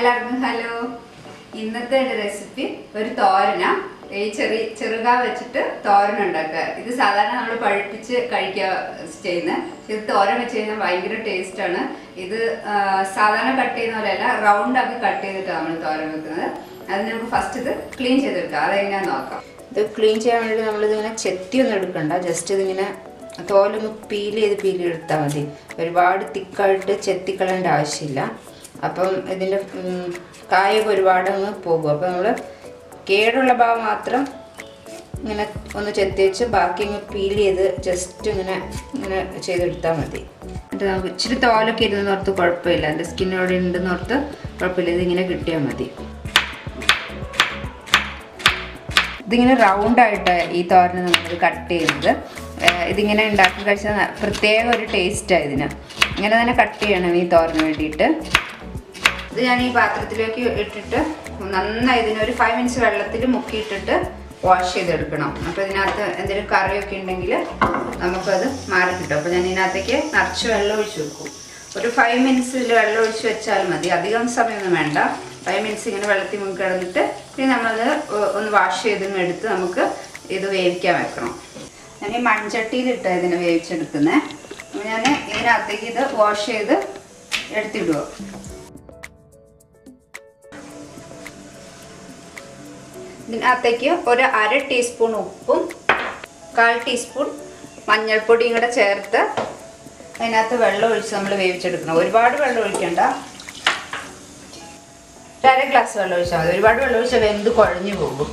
എല്ലാവർക്കും ഹലോ. ഇന്നത്തെ റെസിപ്പി ഒരു തോരന. ഈ ചെറുകായ വെച്ചിട്ട് തോരൻ ഉണ്ടാക്കുക. ഇത് സാധാരണ നമ്മൾ പഴുപ്പിച്ച് കഴിക്കുക ചെയ്യുന്നത്. ഇത് തോരൻ വെച്ച് കഴിഞ്ഞാൽ ഭയങ്കര ടേസ്റ്റാണ്. ഇത് സാധാരണ കട്ട് ചെയ്യുന്ന പോലെയല്ല, റൗണ്ട് ആക്കി കട്ട് ചെയ്തിട്ടാണ് നമ്മൾ തോരൻ വെക്കുന്നത്. അതിന് നമുക്ക് ഫസ്റ്റ് ഇത് ക്ലീൻ ചെയ്തെടുക്കാം. അതെങ്ങനെയാന്ന് നോക്കാം. ഇത് ക്ലീൻ ചെയ്യാൻ വേണ്ടി നമ്മളിതിങ്ങനെ ചെത്തിയൊന്നും എടുക്കണ്ട. ജസ്റ്റ് ഇതിങ്ങനെ തോലൊന്ന് പീൽ ചെയ്തെടുത്താൽ മതി. ഒരുപാട് തിക്കായിട്ട് ചെത്തിക്കളയേണ്ട ആവശ്യമില്ല. അപ്പം ഇതിൻ്റെ കായൊക്കെ ഒരുപാട് അങ്ങ് പോകും. അപ്പോൾ നമ്മൾ കേടുള്ള ഭാഗം മാത്രം ഇങ്ങനെ ഒന്ന് ചെത്തി വെച്ച് ബാക്കി ഇങ്ങ് പീൽ ചെയ്ത് ജസ്റ്റ് ഇങ്ങനെ ചെയ്തെടുത്താൽ മതി. എന്നിട്ട് നമുക്ക് ഇച്ചിരി തോലൊക്കെ ഇരുന്ന് ഓർത്ത് കുഴപ്പമില്ല, എൻ്റെ സ്കിന്നോടെ ഉണ്ടെന്ന് ഓർത്ത് കുഴപ്പമില്ല. ഇതിങ്ങനെ കിട്ടിയാൽ മതി. ഇതിങ്ങനെ റൗണ്ടായിട്ട് ഈ തോരന് നമ്മൾ കട്ട് ചെയ്യുന്നത്. ഇതിങ്ങനെ ഉണ്ടാക്കി കഴിച്ചാൽ പ്രത്യേക ഒരു ടേസ്റ്റാണ് ഇതിന്. ഇങ്ങനെ തന്നെ കട്ട് ചെയ്യണം ഈ തോരന് വേണ്ടിയിട്ട്. ഇത് ഞാൻ ഈ പാത്രത്തിലേക്ക് ഇട്ടിട്ട് നന്നായി ഇതിനൊരു 5 മിനിറ്റ്സ് വെള്ളത്തിൽ മുക്കിയിട്ടിട്ട് വാഷ് ചെയ്തെടുക്കണം. അപ്പോൾ ഇതിനകത്ത് എന്തെങ്കിലും കറിയൊക്കെ ഉണ്ടെങ്കിൽ നമുക്കത് മാറി കിട്ടും. അപ്പോൾ ഞാൻ ഇതിനകത്തേക്ക് നിറച്ച് വെള്ളം ഒഴിച്ച് വെക്കും. ഒരു 5 മിനിറ്റ്സിൽ വെള്ളം ഒഴിച്ച് വെച്ചാൽ മതി, അധികം സമയമൊന്നും വേണ്ട. 5 മിനിറ്റ്സ് ഇങ്ങനെ വെള്ളത്തിൽ മുക്കി കിടന്നിട്ട് പിന്നെ നമ്മളത് ഒന്ന് വാഷ് ചെയ്തൊന്നും എടുത്ത് നമുക്ക് ഇത് വേവിക്കാൻ വെക്കണം. ഞാൻ ഈ മൺചട്ടിയിലിട്ട് ഇതിനെ വേവിച്ചെടുക്കുന്നത്. അപ്പോൾ ഞാൻ ഇതിനകത്തേക്ക് ഇത് വാഷ് ചെയ്ത് എടുത്തിടുക. ഇതിനകത്തേക്ക് ഒരു 1/2 ടീസ്പൂൺ ഉപ്പും 1/4 ടീസ്പൂൺ മഞ്ഞൾപ്പൊടിയും കൂടെ ചേർത്ത് അതിനകത്ത് വെള്ളം ഒഴിച്ച് നമ്മൾ വേവിച്ചെടുക്കണം. ഒരുപാട് വെള്ളം ഒഴിക്കണ്ട, 1/2 ഗ്ലാസ് വെള്ളം ഒഴിച്ചാൽ മതി. ഒരുപാട് വെള്ളം ഒഴിച്ചാൽ വെന്ത് കുഴഞ്ഞു പോകും.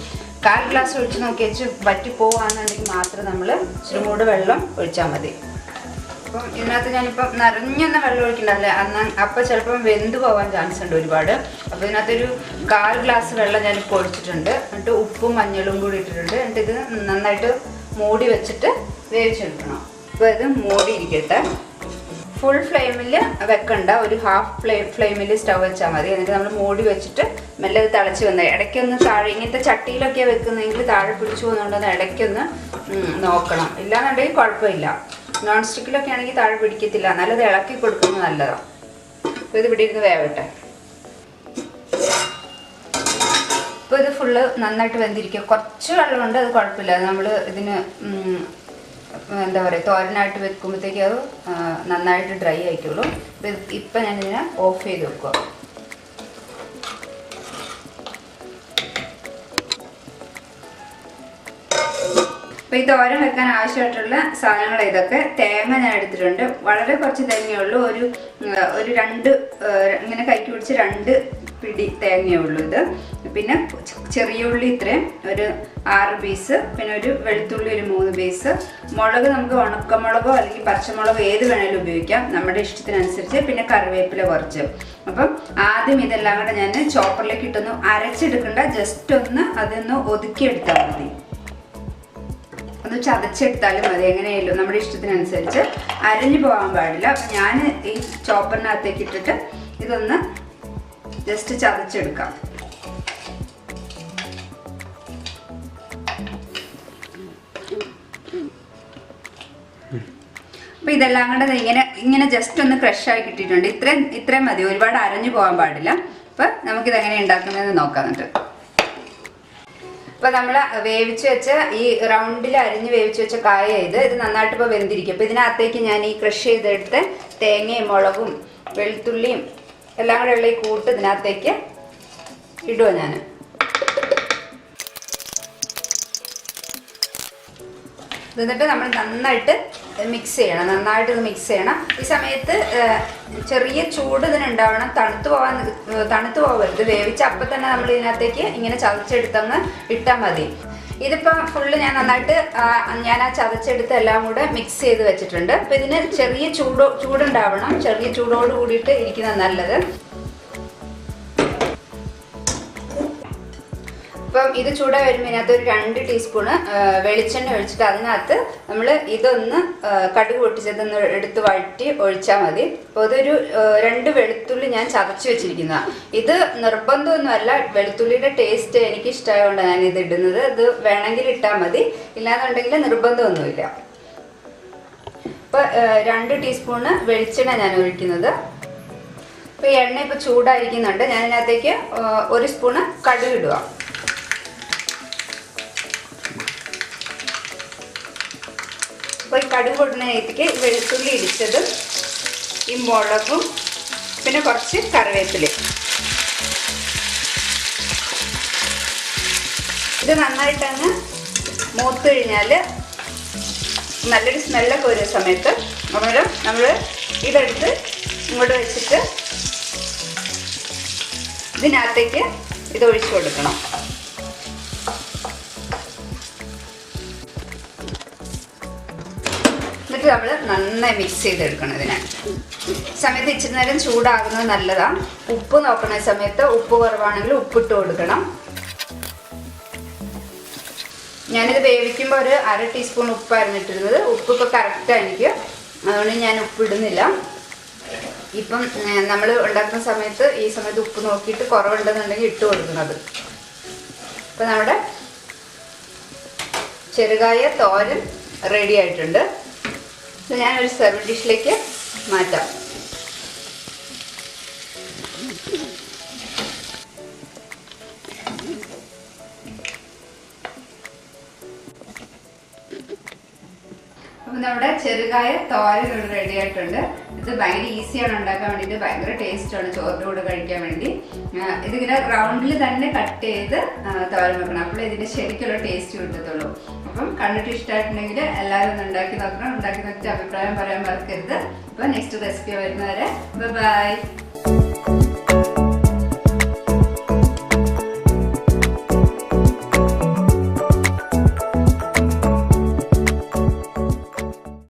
1/4 ഗ്ലാസ് ഒഴിച്ച് നോക്കി വെച്ച് വറ്റി പോവാന്നുണ്ടെങ്കിൽ മാത്രം നമ്മൾ ഇച്ചിരി കൂടെ വെള്ളം ഒഴിച്ചാൽ മതി. അപ്പം ഇതിനകത്ത് ഞാനിപ്പം നിറഞ്ഞൊന്നും വെള്ളം ഒഴിക്കണ്ടല്ലേ, അപ്പം ചിലപ്പം വെന്ത് പോകാൻ ചാൻസ് ഉണ്ട് ഒരുപാട്. അപ്പോൾ ഇതിനകത്തൊരു 1/4 ഗ്ലാസ് വെള്ളം ഞാനിപ്പോൾ ഒഴിച്ചിട്ടുണ്ട്. എന്നിട്ട് ഉപ്പും മഞ്ഞളും കൂടി ഇട്ടിട്ടുണ്ട്. എന്നിട്ട് ഇത് നന്നായിട്ട് മൂടി വെച്ചിട്ട് വേവിച്ചെടുക്കണം. അപ്പോൾ ഇത് മൂടിയിരിക്കട്ടെ. ഫുൾ ഫ്ലെയിമിൽ വെക്കണ്ട, ഒരു ഹാഫ് ഫ്ലെയിമിൽ സ്റ്റൗ വെച്ചാൽ മതി. എന്നിട്ട് നമ്മൾ മൂടി വെച്ചിട്ട് മെല്ലെ ഇത് തിളച്ച് വന്നാൽ ഇടയ്ക്കൊന്ന് താഴെ, ഇങ്ങനത്തെ ചട്ടിയിലൊക്കെ വെക്കുന്നതെങ്കിൽ താഴെ പിടിച്ചു പോകുന്നുണ്ടെന്ന് ഇടയ്ക്കൊന്ന് നോക്കണം. ഇല്ലാന്നുണ്ടെങ്കിൽ കുഴപ്പമില്ല. നോൺ സ്റ്റിക്കിലൊക്കെ ആണെങ്കിൽ താഴെ പിടിക്കത്തില്ല, എന്നാലും അത് ഇളക്കി കൊടുക്കുന്നത് നല്ലതാണ്. അപ്പോൾ ഇത് ഇവിടെ ഇരുന്ന് വേവട്ടെ. ഇപ്പോൾ ഇത് ഫുള്ള് നന്നായിട്ട് വെന്തിരിക്കുക. കുറച്ച് വെള്ളമുണ്ട്, അത് കുഴപ്പമില്ല. നമ്മൾ ഇതിന് എന്താ പറയുക, തോരനായിട്ട് വെക്കുമ്പോഴത്തേക്ക് അത് നന്നായിട്ട് ഡ്രൈ ആയിക്കോളും. ഇപ്പം ഞാനിതിനെ ഓഫ് ചെയ്ത് വെക്കുക. അപ്പോൾ ഈ തോരൻ വെക്കാൻ ആവശ്യമായിട്ടുള്ള സാധനങ്ങൾ ഇതൊക്കെ. തേങ്ങ ഞാൻ എടുത്തിട്ടുണ്ട്, വളരെ കുറച്ച് തേങ്ങയേ ഉള്ളൂ. ഒരു 2 ഇങ്ങനെ കൈക്ക് പിടിച്ച് 2 പിടി തേങ്ങയേ ഉള്ളൂ ഇത്. പിന്നെ ചെറിയ ഉള്ളി ഇത്രയും, ഒരു 6 പീസ്. പിന്നെ ഒരു വെളുത്തുള്ളി ഒരു 3 പീസ്. മുളക് നമുക്ക് ഉണക്കമുളകോ അല്ലെങ്കിൽ പച്ചമുളകോ ഏത് വേണേലും ഉപയോഗിക്കാം, നമ്മുടെ ഇഷ്ടത്തിനനുസരിച്ച്. പിന്നെ കറിവേപ്പില കുറച്ച്. അപ്പം ആദ്യം ഇതെല്ലാം കൂടെ ഞാൻ ചോപ്പറിലേക്ക് ഇട്ടൊന്ന് അരച്ചെടുക്കണ്ട, ജസ്റ്റ് ഒന്ന് അതൊന്ന് ഒതുക്കിയെടുത്താൽ മതി. ഒന്ന് ചതച്ചെടുത്താലും മതി, എങ്ങനെയല്ലോ നമ്മുടെ ഇഷ്ടത്തിനനുസരിച്ച്. അരഞ്ഞു പോകാൻ പാടില്ല. അപ്പം ഞാൻ ഈ ചോപ്പറിനകത്തേക്ക് ഇട്ടിട്ട് ഇതൊന്ന് ജസ്റ്റ് ചതച്ചെടുക്കാം. അപ്പോൾ ഇതെല്ലാം കൂടെ ഇങ്ങനെ ജസ്റ്റ് ഒന്ന് ക്രഷായി കിട്ടിയിട്ടുണ്ട്. ഇത്രയും മതി, ഒരുപാട് അരഞ്ഞു പോകാൻ പാടില്ല. അപ്പം നമുക്കിതെങ്ങനെ ഉണ്ടാക്കുന്നതെന്ന് നോക്കാം. എന്നിട്ട് അപ്പോൾ നമ്മൾ വേവിച്ച് വെച്ച ഈ റൗണ്ടിൽ അരിഞ്ഞ് വേവിച്ച് വെച്ച കായ ഇത് നന്നായിട്ട് ഇപ്പോൾ വെന്തിരിക്കും. അപ്പോൾ ഇതിനകത്തേക്ക് ഞാൻ ഈ ക്രഷ് ചെയ്തെടുത്ത് തേങ്ങയും മുളകും വെളുത്തുള്ളിയും എല്ലാം കൂടെ ഉള്ള ഈ കൂട്ട് ഇതിനകത്തേക്ക് ഇടുക ഞാൻ. എന്നിട്ട് നമ്മൾ നന്നായിട്ട് മിക്സ് ചെയ്യണം. നന്നായിട്ട് ഇത് മിക്സ് ചെയ്യണം. ഈ സമയത്ത് ചെറിയ ചൂട് ഇതിനുണ്ടാവണം, തണുത്ത് പോകരുത്. വേവിച്ച് അപ്പം തന്നെ നമ്മൾ ഇതിനകത്തേക്ക് ഇങ്ങനെ ചതച്ചെടുത്തങ്ങ് ഇട്ടാൽ മതി. ഇതിപ്പം ഫുള്ള് ഞാൻ നന്നായിട്ട് ഞാൻ ആ ചതച്ചെടുത്ത് എല്ലാം കൂടെ മിക്സ് ചെയ്ത് വെച്ചിട്ടുണ്ട്. അപ്പം ഇതിന് ചെറിയ ചൂടുണ്ടാവണം. ചെറിയ ചൂടോട് കൂടിയിട്ട് ഇരിക്കുന്നത് നല്ലത്. അപ്പം ഇത് ചൂടായി വരുമ്പോൾ ഇതിനകത്ത് ഒരു 2 ടീസ്പൂണ് വെളിച്ചെണ്ണ ഒഴിച്ചിട്ട് അതിനകത്ത് നമ്മൾ ഇതൊന്ന് കടുക് പൊട്ടിച്ചതൊന്ന് എടുത്ത് വഴറ്റി ഒഴിച്ചാൽ മതി. അപ്പോൾ അതൊരു 2 വെളുത്തുള്ളി ഞാൻ ചതച്ച് വെച്ചിരിക്കുന്നതാണ്. ഇത് നിർബന്ധമൊന്നുമല്ല, വെളുത്തുള്ളിയുടെ ടേസ്റ്റ് എനിക്ക് ഇഷ്ടമായതുകൊണ്ടാണ് ഞാൻ ഇത് ഇടുന്നത്. ഇത് വേണമെങ്കിൽ ഇട്ടാൽ മതി, ഇല്ലാന്നുണ്ടെങ്കിൽ നിർബന്ധമൊന്നുമില്ല. അപ്പോൾ 2 ടീസ്പൂണ് വെളിച്ചെണ്ണ ഞാൻ ഒഴിക്കുന്നത്. അപ്പോൾ ഈ എണ്ണ ഇപ്പോൾ ചൂടായിരിക്കുന്നുണ്ട്. ഞാൻ ഇതിനകത്തേക്ക് 1 സ്പൂണ് കടുക് ഇടുക. അപ്പോൾ ഈ കടുക് പൊടുന്നതിനകത്തേക്ക് വെളുത്തുള്ളി ഇടിച്ചത്, ഈ മുളകും, പിന്നെ കുറച്ച് കറിവേപ്പില. ഇത് നന്നായിട്ടങ്ങ് മൂത്ത് കഴിഞ്ഞാൽ നല്ലൊരു സ്മെല്ലൊക്കെ വരുന്ന സമയത്ത് നമ്മൾ ഇതെടുത്ത് ഇങ്ങോട്ട് വെച്ചിട്ട് ഇതിനകത്തേക്ക് ഇത് ഒഴിച്ചു കൊടുക്കണം. എന്നിട്ട് നമ്മൾ നന്നായി മിക്സ് ചെയ്തെടുക്കണം. ഇതിനെ സമയത്ത് ഇച്ചിരി നേരം ചൂടാകുന്നത് നല്ലതാണ്. ഉപ്പ് നോക്കുന്ന സമയത്ത് ഉപ്പ് കുറവാണെങ്കിൽ ഉപ്പിട്ട് കൊടുക്കണം. ഞാനിത് വേവിക്കുമ്പോൾ ഒരു 1/2 ടീസ്പൂൺ ഉപ്പായിരുന്നു ഇട്ടിരുന്നത്. ഉപ്പ് ഇപ്പോൾ കറക്റ്റാണ് എനിക്ക്, അതുകൊണ്ട് ഞാൻ ഉപ്പിടുന്നില്ല. ഇപ്പം നമ്മൾ ഉണ്ടാക്കുന്ന സമയത്ത് ഈ സമയത്ത് ഉപ്പ് നോക്കിയിട്ട് കുറവുണ്ടെന്നുണ്ടെങ്കിൽ ഇട്ട് കൊടുക്കുന്നത്. ഇപ്പം നമ്മുടെ ചെറുകായ തോരൻ റെഡി ആയിട്ടുണ്ട്. ഞാനൊരു സെർവ് ഡിഷിലേക്ക് മാറ്റാം. അപ്പം നമ്മുടെ ചെറുകായ തോരൻ റെഡി ആയിട്ടുണ്ട്. ഇത് ഭയങ്കര ഈസിയാണ് ഉണ്ടാക്കാൻ വേണ്ടിയിട്ട്, ഭയങ്കര ടേസ്റ്റാണ് ചോറിൻ്റെ കൂടെ കഴിക്കാൻ വേണ്ടി. ഇതിങ്ങനെ റൗണ്ടിൽ തന്നെ കട്ട് ചെയ്ത് തോരൻ വെക്കണം, അപ്പോൾ ഇതിൻ്റെ ശരിക്കുള്ള ടേസ്റ്റ് കിട്ടത്തുള്ളൂ. അപ്പം കണ്ടിട്ട് ഇഷ്ടമായിട്ടുണ്ടെങ്കിൽ എല്ലാവരും ഒന്ന് ഉണ്ടാക്കി നോക്കണം. ഉണ്ടാക്കി നോക്കിയിട്ട് അഭിപ്രായം പറയാൻ മറക്കരുത്. അപ്പോൾ നെക്സ്റ്റ് റെസിപ്പി വരുന്നവരെ ബൈ.